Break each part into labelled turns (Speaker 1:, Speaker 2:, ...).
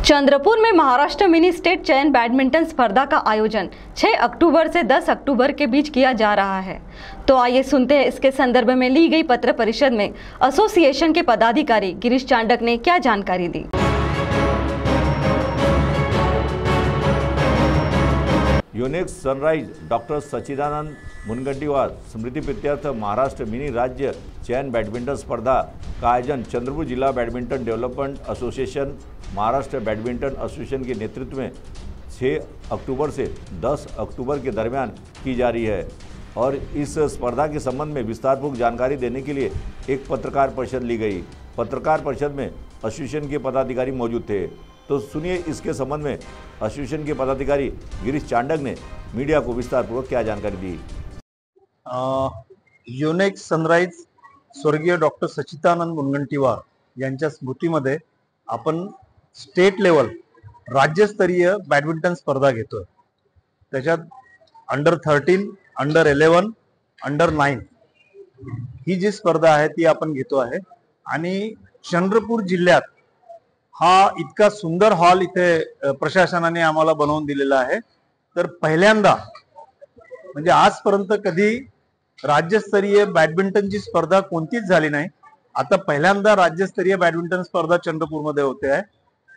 Speaker 1: चंद्रपुर में Maharashtra mini state चयन badminton स्पर्धा का आयोजन 6 अक्टूबर से 10 अक्टूबर के बीच किया जा रहा है। तो आइए सुनते हैं इसके संदर्भ में ली गई पत्र परिषद में एसोसिएशन के पदाधिकारी गिरीश चांडक ने क्या जानकारी दी।
Speaker 2: Unique sunrise doctor Sachchidanand Mungantiwar स्मृति प्रीत्यर्थ महाराष्ट्र मिनी राज्य चयन बैडमिंटन स्पर्धा का आयोजन चंद्रपुर जिला badminton development association Maharashtra badminton association के नेतृत्व में 6 अक्टूबर से 10 अक्टूबर के दरमियान की जा रही है। और इस स्पर्धा के संबंध में विस्तारपूर्वक जानकारी देने के लिए एक पत्रकार परिषद ली गई। पत्रकार परिषद में एसोसिएशन के पदाधिकारी मौजूद थे। तो सुनिए इसके संबंध में एसोसिएशन के पदाधिकारी गिरीश चांडक ने मीडिया को विस्तारपूर्वक क्या जानकारी दी।
Speaker 3: युनिक सनराइज स्वर्गीय डॉक्टर सच्चिदानंद मुनगंटीवार यांच्या स्मृतीमध्ये आपण स्टेट लेवल राज्यस्तरीय बॅडमिंटन स्पर्धा घेतोय। त्याच्यात अंडर 13, अंडर 11, अंडर 9 ही जी स्पर्धा आहे ती आपण घेतो आहे। आणि चंद्रपूर जिल्ह्यात हा इतका सुंदर हॉल इथे प्रशासनाने आम्हाला बनवून दिलेला आहे। तर पहिल्यांदा म्हणजे आजपर्यंत कधी राज्यस्तरीय बॅडमिंटनची स्पर्धा कोणतीच झाली नाही। आता पहिल्यांदा राज्यस्तरीय बॅडमिंटन स्पर्धा चंद्रपूरमध्ये होते आहे।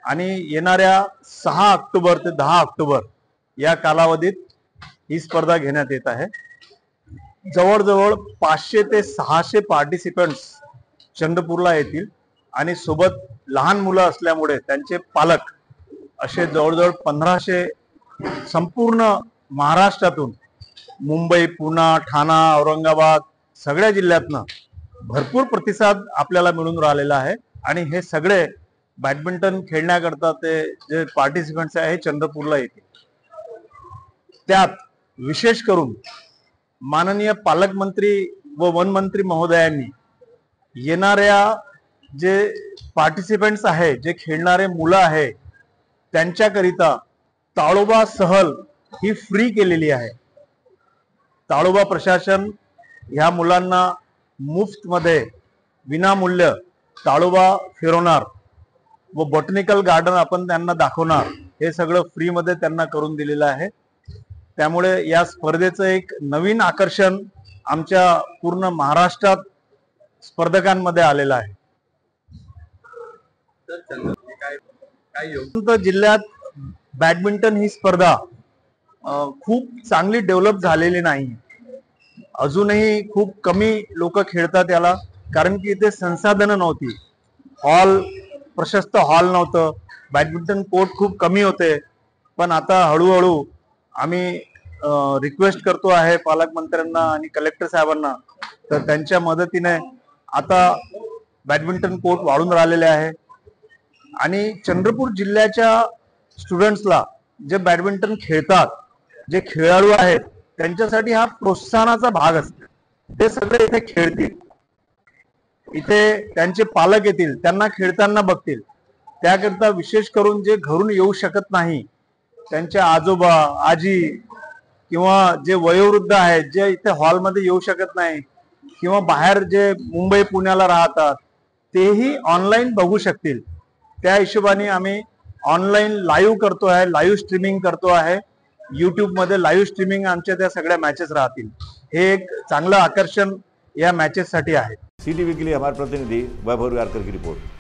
Speaker 3: आणि येणाऱ्या 6 अक्टोबर ते 10 अक्टोबर या कालावधीत ही स्पर्धा घेण्यात येत आहे। जवळजवळ 500 ते 600 पार्टिसिपंट्स चंद्रपूरला येतील आणि सोबत लहान मुलं असल्यामुळे त्यांचे पालक असे जवळजवळ 1500 संपूर्ण महाराष्ट्रातून मुंबई, पुणे, ठाणा, औरंगाबाद सगळ्या जिल्ह्यातनं भरपूर प्रतिसाद आपल्याला मिळून राहिलेला आहे। आणि हे सगळे बॅडमिंटन खेळण्याकरता ते जे पार्टिसिपंट्स आहे चंद्रपूरला येतील। त्यात विशेष करून माननीय पालकमंत्री व वनमंत्री महोदयांनी येणाऱ्या जे पार्टिसिपंट्स आहे, जे खेळणारे मुलं आहे त्यांच्याकरिता ताळोबा सहल ही फ्री केलेली आहे। ताळोबा प्रशासन ह्या मुलांना मुफ्त मध्ये विनामूल्य ताळोबा फिरवणार व बॉटनिकल गार्डन आपण त्यांना दाखवणार, हे सगळं फ्री मध्ये त्यांना करून दिलेलं आहे। त्यामुळे या स्पर्धेचं एक नवीन आकर्षण आमच्या पूर्ण महाराष्ट्रात स्पर्धकांमध्ये आलेलं आहे। जिल्ह्यात बॅडमिंटन ही स्पर्धा खूप चांगली डेव्हलप झालेली नाही। अजूनही खूप कमी लोक खेळतात याला, कारण की इथे संसाधनं नव्हती। हॉल प्रशस्त हॉल नव्हतं, बॅडमिंटन कोर्ट खूप कमी होते। पण आता हळूहळू आम्ही रिक्वेस्ट करतो आहे पालकमंत्र्यांना आणि कलेक्टर साहेबांना, तर त्यांच्या मदतीने आता बॅडमिंटन कोर्ट वाढून राहिलेले आहे। आणि चंद्रपूर जिल्ह्याच्या स्टुडंट्सला जे बॅडमिंटन खेळतात, जे खेळाडू आहेत त्यांच्यासाठी हा प्रोत्साहनाचा भाग असतो। ते सगळे इथे खेळतील, इथे त्यांचे पालक येतील, त्यांना खेळताना बघतील। त्याकरता विशेष करून जे घरून येऊ शकत नाही, त्यांचे आजोबा आजी किंवा जे वयोवृद्ध आहेत, जे इथे हॉलमध्ये येऊ शकत नाही किंवा बाहेर जे मुंबई पुण्याला राहतात, तेही ऑनलाईन बघू शकतील। त्या हिशोबाने आम्ही ऑनलाईन लाईव्ह करतो आहे, लाईव्ह स्ट्रीमिंग करतो आहे। YouTube मध्ये लाईव्ह स्ट्रीमिंग आमच्या त्या सगळ्या मॅचेस राहतील। हे एक चांगलं आकर्षण या मॅचेस साठी आहे।
Speaker 2: CTV के लिए हमारे प्रतिनिधि वैभव यारकर की रिपोर्ट।